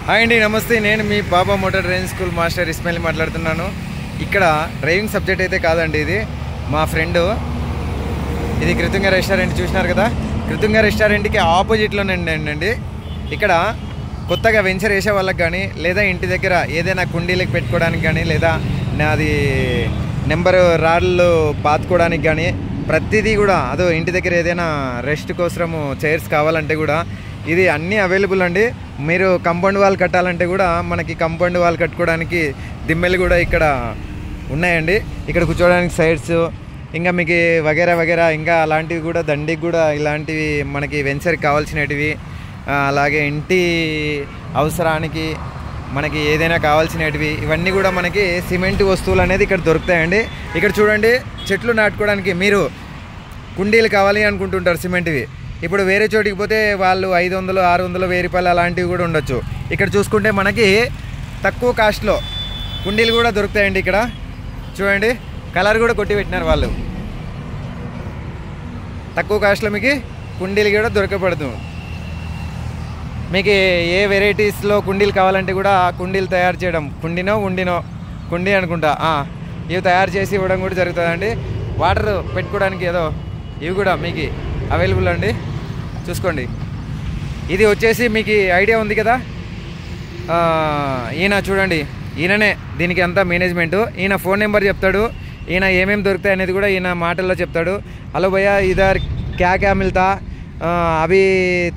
Hi అండి, నమస్తే. నేను మీ Baba motor driving school master Ismail మాట్లాడుతున్నాను. ఇక్కడ డ్రైవింగ్ సబ్జెక్ట్ అయితే కాదండి, ఇది మా ఫ్రెండ్. ఇది కృతుంగ రెస్టారెంట్ చూసినారు కదా, కృతుంగ రెస్టారెంట్కి ఆపోజిట్లోనండి. ఇక్కడ కొత్తగా వెంచర్ వేసే వాళ్ళకి కానీ, లేదా ఇంటి దగ్గర ఏదైనా కుండీలకు పెట్టుకోవడానికి కానీ, లేదా నాది నెంబర్ రాళ్ళు పాతుకోవడానికి కానీ ప్రతిదీ కూడా, అదో ఇంటి దగ్గర ఏదైనా రెస్ట్ కోసము చైర్స్ కావాలంటే కూడా ఇది అన్నీ అవైలబుల్ అండి. మీరు కంపౌండ్ వాల్ కట్టాలంటే కూడా మనకి కంపౌండ్ వాల్ కట్టుకోవడానికి దిమ్మెలు కూడా ఇక్కడ ఉన్నాయండి. ఇక్కడ కూర్చోవడానికి సైడ్స్, ఇంకా మీకు వగేరా ఇంకా అలాంటివి కూడా, దండికి కూడా ఇలాంటివి మనకి వెంచర్కి కావాల్సినవి, అలాగే ఇంటి అవసరానికి మనకి ఏదైనా కావాల్సినవి, ఇవన్నీ కూడా మనకి సిమెంట్ వస్తువులు అనేది ఇక్కడ దొరుకుతాయండి. ఇక్కడ చూడండి, చెట్లు నాటుకోవడానికి మీరు కుండీలు కావాలి అనుకుంటుంటారు సిమెంట్వి. ఇప్పుడు వేరే చోటికి పోతే వాళ్ళు 500, 600, 1000 రూపాయలు అలాంటివి కూడా ఉండొచ్చు. ఇక్కడ చూసుకుంటే మనకి తక్కువ కాస్ట్లో కుండీలు కూడా దొరుకుతాయండి. ఇక్కడ చూడండి, కలర్ కూడా కొట్టి పెట్టినారు వాళ్ళు. తక్కువ కాస్ట్లో మీకు కుండీలు కూడా దొరకపడదు. మీకు ఏ వెరైటీస్లో కుండీలు కావాలంటే కూడా కుండీలు తయారు చేయడం, కుండీ అనుకుంటా, ఇవి తయారు చేసి ఇవ్వడం కూడా జరుగుతుందండి. వాటర్ పెట్టుకోవడానికి ఏదో ఇవి కూడా మీకు అవైలబుల్ అండి. చూసుకోండి, ఇది వచ్చేసి మీకు ఐడియా ఉంది కదా, ఈయన చూడండి, ఈయననే దీనికి అంతా మేనేజ్మెంటు. ఈయన ఫోన్ నెంబర్ చెప్తాడు, ఈయన ఏమేమి దొరుకుతాయి అనేది కూడా ఈయన మాటల్లో చెప్తాడు. హలో భయ్యా, ఇधर क्या मिलता, अभी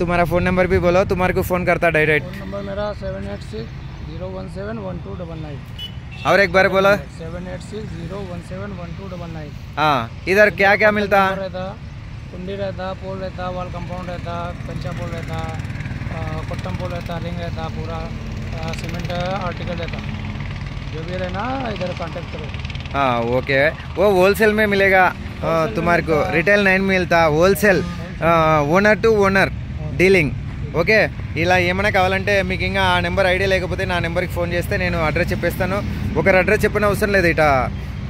तुम्हारा फ़ोन नंबर भी बोलो, तुम्हारे को फ़ोन करता डायरेक्ट. फ़ोन नंबर मेरा 786-017-1299. और एक बार बोला. 786-017-1299. हाँ, इधर क्या मिलता. कुंडी रहता, पोल रहता, वाल कंपाउंड रहता, कंचा पोल रहता, कॉटन पोल रहता, रिंग रहता, पूरा सीमेंट आर्टिकल रहता. जो भी रहना इधर कांटेक्ट करो. हाँ ओके, वो होलसेल में मिलेगा तुम्हारे को. रिटेल नहीं मिलता, wholesale owner to owner dealing. Okay, ఇలా ఏమైనా కావాలంటే మీకు ఇంకా ఆ నెంబర్ ఐడియా లేకపోతే నా నెంబర్కి ఫోన్ చేస్తే నేను అడ్రస్ చెప్పేస్తాను. ఒకరు అడ్రస్ చెప్పిన అవసరం లేదు, ఇట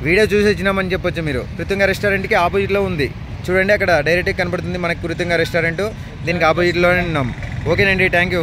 వీడియో చూసి వచ్చినామని చెప్పొచ్చు. మీరు కృతుంగ రెస్టారెంట్కి ఆపోజిట్లో ఉంది చూడండి, అక్కడ డైరెక్ట్గా కనబడుతుంది మనకి కృతుంగ రెస్టారెంట్. దీనికి ఆపోజిట్లోనే ఉన్నాం. ఓకేనండి, థ్యాంక్ యూ.